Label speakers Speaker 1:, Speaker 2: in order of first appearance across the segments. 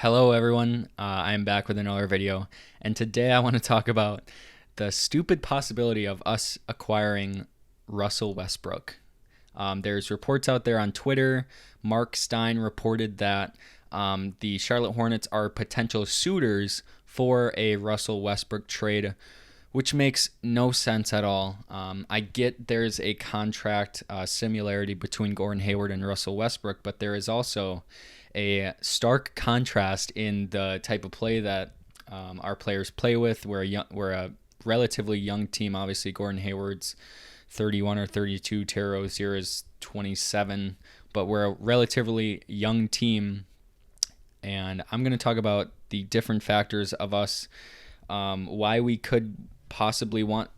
Speaker 1: Hello, everyone. I am back with another video, and today I want to talk about the stupid possibility of us acquiring Russell Westbrook. There's reports out there on Twitter. Mark Stein reported that the Charlotte Hornets are potential suitors for a Russell Westbrook trade, which makes no sense at all. I get there's a contract similarity between Gordon Hayward and Russell Westbrook, but there is also a stark contrast in the type of play that our players play with. We're a relatively young team. Obviously, Gordon Hayward's 31 or 32, Terry Rozier is 27, but we're a relatively young team. And I'm going to talk about the different factors of us, why we could possibly want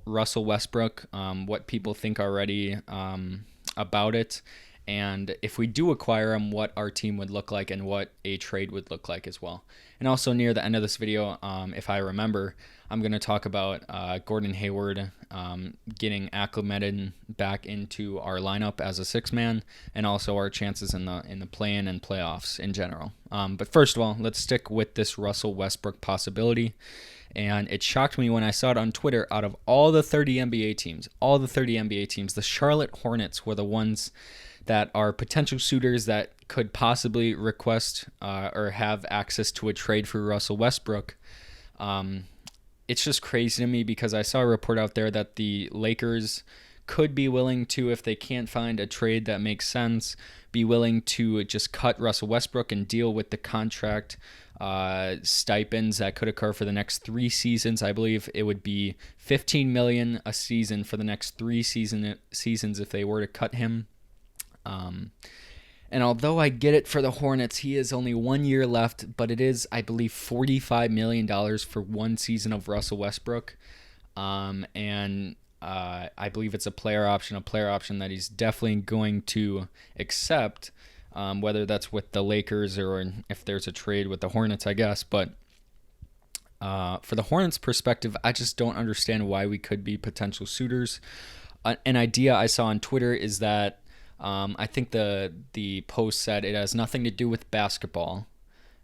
Speaker 1: Russell Westbrook, what people think already about it, and if we do acquire him, what our team would look like and what a trade would look like as well. And also near the end of this video, if I remember, I'm going to talk about Gordon Hayward getting acclimated back into our lineup as a six-man, and also our chances in the play-in and playoffs in general. But first of all, let's stick with this Russell Westbrook possibility. And it shocked me when I saw it on Twitter. Out of all the 30 NBA teams, the Charlotte Hornets were the ones that are potential suitors that could possibly request or have access to a trade for Russell Westbrook. It's just crazy to me because I saw a report out there that the Lakers could be willing to, if they can't find a trade that makes sense, be willing to just cut Russell Westbrook and deal with the contract stipends that could occur for the next 3 seasons. I believe it would be $15 million a season for the next 3 seasons if they were to cut him. And although I get it for the Hornets, he has only 1 year left, but it is, I believe, $45 million for 1 season of Russell Westbrook. And I believe it's a player option that he's definitely going to accept, whether that's with the Lakers or if there's a trade with the Hornets, I guess. But for the Hornets' perspective, I just don't understand why we could be potential suitors. An idea I saw on Twitter is that I think the post said it has nothing to do with basketball,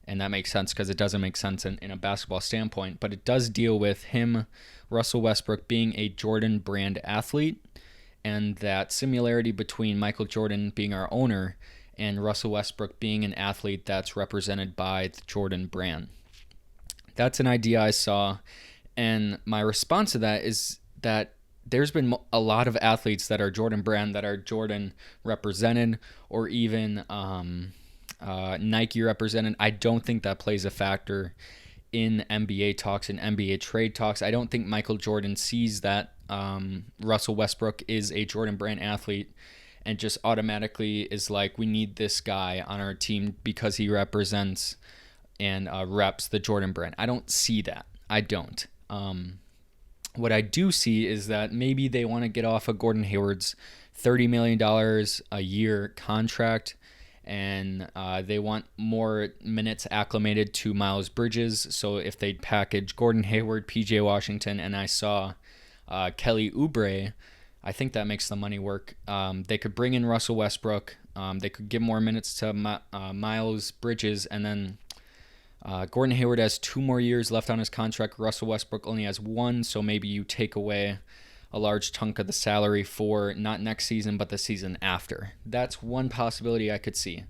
Speaker 1: and that makes sense because it doesn't make sense in a basketball standpoint, but it does deal with him, Russell Westbrook, being a Jordan brand athlete, and that similarity between Michael Jordan being our owner and Russell Westbrook being an athlete that's represented by the Jordan brand. That's an idea I saw, and my response to that is that there's been a lot of athletes that are Jordan brand, that are Jordan represented, or even Nike represented. I don't think that plays a factor in NBA talks and NBA trade talks. I don't think Michael Jordan sees that Russell Westbrook is a Jordan brand athlete and just automatically is like, we need this guy on our team because he represents and reps the Jordan brand. I don't see that. I don't. What I do see is that maybe they want to get off of Gordon Hayward's $30 million a year contract, and they want more minutes acclimated to Miles Bridges. So if they package Gordon Hayward, PJ Washington, and I saw Kelly Oubre, I think that makes the money work. They could bring in Russell Westbrook. They could give more minutes to Miles Bridges, and then Gordon Hayward has 2 more years left on his contract. Russell Westbrook only has 1, so maybe you take away a large chunk of the salary for not next season, but the season after. That's one possibility I could see.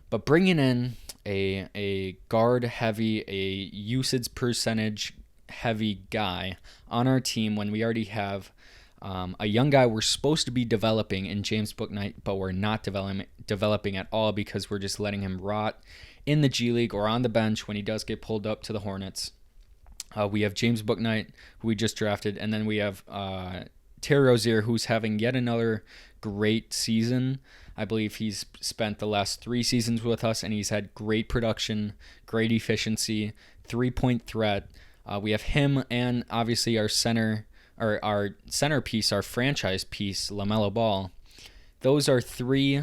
Speaker 1: But bringing in a guard-heavy, a usage percentage-heavy guy on our team when we already have a young guy we're supposed to be developing in James Bouknight, but we're not developing at all because we're just letting him rot in the G League or on the bench when he does get pulled up to the Hornets. We have James Bouknight, who we just drafted, and then we have Terry Rozier, who's having yet another great season. I believe he's spent the last 3 seasons with us, and he's had great production, great efficiency, 3-point threat. We have him and obviously our centerpiece, our franchise piece, LaMelo Ball. Those are 3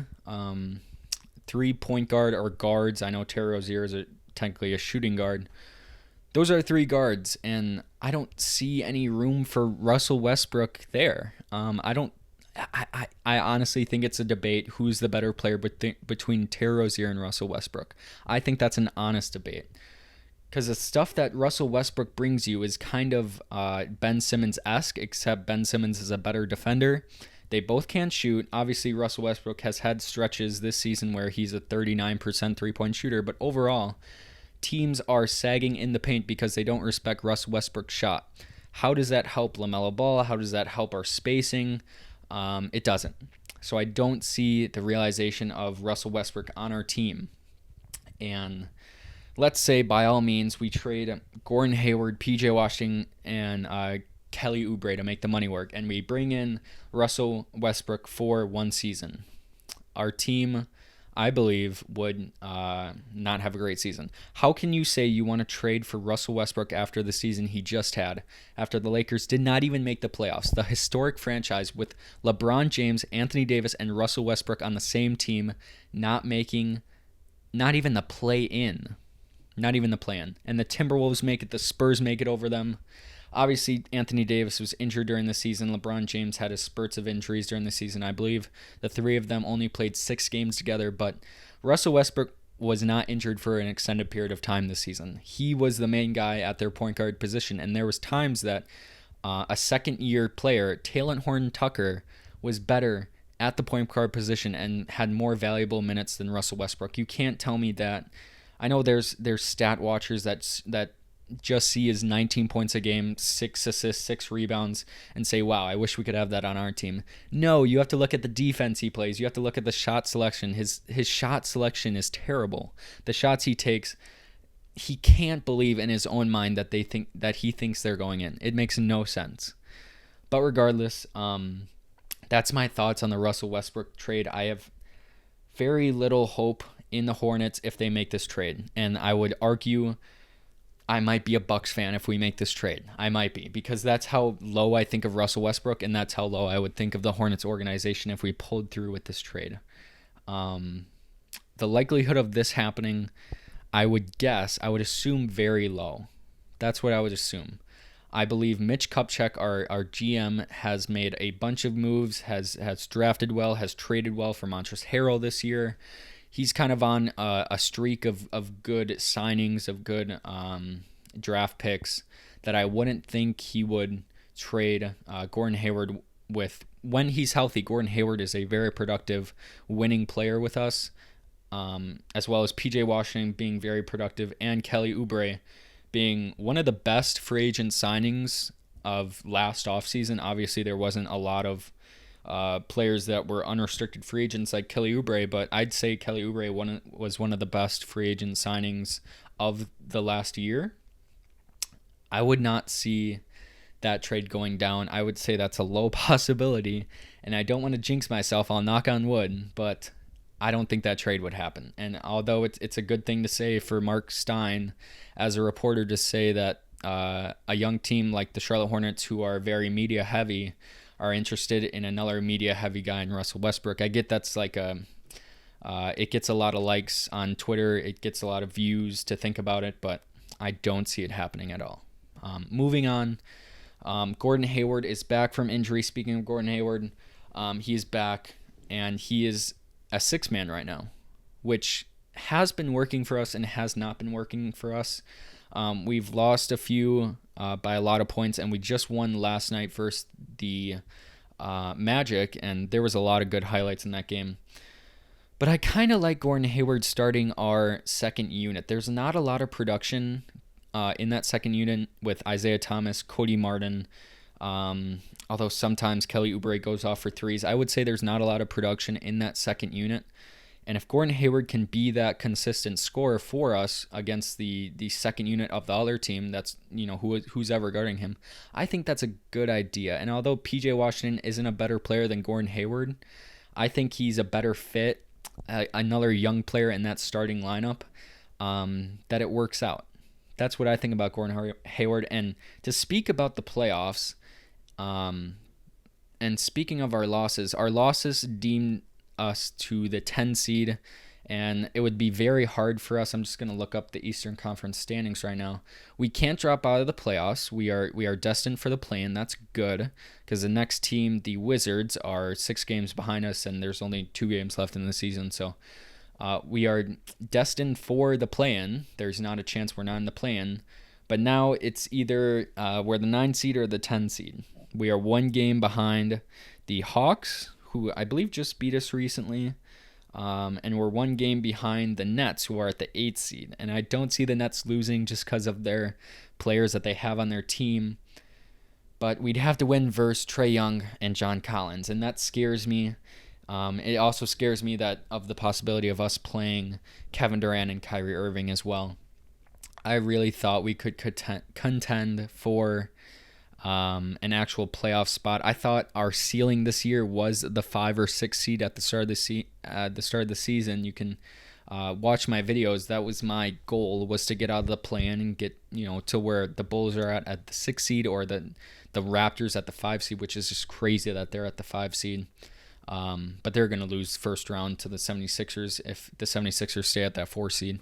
Speaker 1: point guard or guards. I know Terry Rozier is technically a shooting guard. Those are 3 guards, and I don't see any room for Russell Westbrook there. I honestly think it's a debate who's the better player between Terry Rozier and Russell Westbrook. I think that's an honest debate. Because the stuff that Russell Westbrook brings you is kind of Ben Simmons-esque, except Ben Simmons is a better defender. They both can shoot. Obviously, Russell Westbrook has had stretches this season where he's a 39% three-point shooter, but overall, teams are sagging in the paint because they don't respect Russell Westbrook's shot. How does that help LaMelo Ball? How does that help our spacing? It doesn't. So I don't see the realization of Russell Westbrook on our team. And let's say, by all means, we trade Gordon Hayward, PJ Washington, and Kelly Oubre to make the money work, and we bring in Russell Westbrook for one season. Our team, I believe, would not have a great season. How can you say you want to trade for Russell Westbrook after the season he just had, after the Lakers did not even make the playoffs? The historic franchise with LeBron James, Anthony Davis, and Russell Westbrook on the same team, not even the play-in. Not even the play-in. And the Timberwolves make it, the Spurs make it over them. Obviously, Anthony Davis was injured during the season. LeBron James had his spurts of injuries during the season. I believe the three of them only played 6 games together, but Russell Westbrook was not injured for an extended period of time this season. He was the main guy at their point guard position, and there was times that a second-year player, Talen Horton-Tucker, was better at the point guard position and had more valuable minutes than Russell Westbrook. You can't tell me that. I know there's stat watchers that just see his 19 points a game, 6 assists, 6 rebounds, and say, wow, I wish we could have that on our team. No, you have to look at the defense he plays. You have to look at the shot selection. His shot selection is terrible. The shots he takes, he can't believe in his own mind that he thinks they're going in. It makes no sense. But regardless, that's my thoughts on the Russell Westbrook trade. I have very little hope in the Hornets if they make this trade, and I would argue I might be a Bucks fan if we make this trade. I might be, because that's how low I think of Russell Westbrook, and that's how low I would think of the Hornets organization if we pulled through with this trade. The likelihood of this happening, I would assume very low. That's what I would assume. I believe Mitch Kupchak, our GM, has made a bunch of moves, has drafted well, has traded well for Montrezl Harrell this year. He's kind of on a streak of good signings, of good draft picks that I wouldn't think he would trade Gordon Hayward with. When he's healthy, Gordon Hayward is a very productive, winning player with us, as well as PJ Washington being very productive, and Kelly Oubre being one of the best free agent signings of last offseason. Obviously, there wasn't a lot of players that were unrestricted free agents like Kelly Oubre, but I'd say Kelly Oubre was one of the best free agent signings of the last year. I would not see that trade going down. I would say that's a low possibility, and I don't want to jinx myself. I'll knock on wood, but I don't think that trade would happen. And although it's a good thing to say for Mark Stein as a reporter to say that a young team like the Charlotte Hornets, who are very media heavy, are interested in another media-heavy guy in Russell Westbrook. I get that's like it gets a lot of likes on Twitter. It gets a lot of views to think about it, but I don't see it happening at all. Moving on, Gordon Hayward is back from injury. Speaking of Gordon Hayward, he is back, and he is a 6-man right now, which has been working for us and has not been working for us. We've lost a few by a lot of points, and we just won last night versus the Magic, and there was a lot of good highlights in that game. But I kind of like Gordon Hayward starting our second unit. There's not a lot of production in that second unit with Isaiah Thomas, Cody Martin, although sometimes Kelly Oubre goes off for threes. I would say there's not a lot of production in that second unit. And if Gordon Hayward can be that consistent scorer for us against the second unit of the other team, that's who's ever guarding him, I think that's a good idea. And although PJ Washington isn't a better player than Gordon Hayward, I think he's a better fit, another young player in that starting lineup, that it works out. That's what I think about Gordon Hayward. And to speak about the playoffs, and speaking of our losses deemed us to the 10 seed and it would be very hard for us. I'm just going to look up the Eastern Conference standings right now. We can't drop out of the playoffs. We are destined for the play-in. That's good because the next team, the Wizards, are 6 games behind us, and there's only 2 games left in the season. So we are destined for the play-in. There's not a chance we're not in the play-in. But now it's either we're the 9 seed or the 10 seed. We are 1 game behind the Hawks, who I believe just beat us recently. And we're 1 game behind the Nets, who are at the 8th seed. And I don't see the Nets losing just because of their players that they have on their team. But we'd have to win versus Trae Young and John Collins, and that scares me. It also scares me that of the possibility of us playing Kevin Durant and Kyrie Irving as well. I really thought we could contend for an actual playoff spot. I thought our ceiling this year was the 5 or 6 seed at the start of the season. You can watch my videos. That was my goal, was to get out of the play-in and get to where the Bulls are at the 6 seed, or the Raptors at the 5 seed, which is just crazy that they're at the 5 seed. But they're going to lose first round to the 76ers if the 76ers stay at that 4 seed.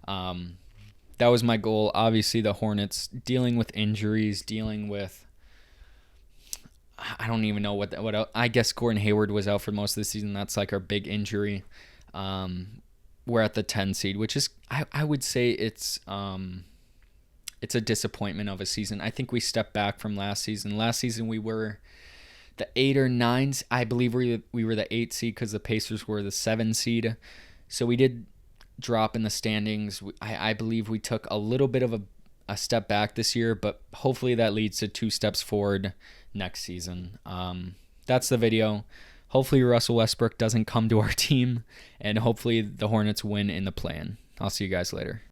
Speaker 1: That was my goal. Obviously, the Hornets dealing with injuries, dealing with, I don't even know what else. I guess Gordon Hayward was out for most of the season. That's like our big injury. We're at the 10 seed, which is, I would say it's a disappointment of a season. I think we stepped back from last season. Last season we were the 8 or 9. I believe we were the 8 seed because the Pacers were the 7 seed. So we did drop in the standings. I believe we took a little bit of a step back this year, but hopefully that leads to 2 steps forward next season. That's the video. Hopefully Russell Westbrook doesn't come to our team, and hopefully the Hornets win in the play-in. I'll see you guys later.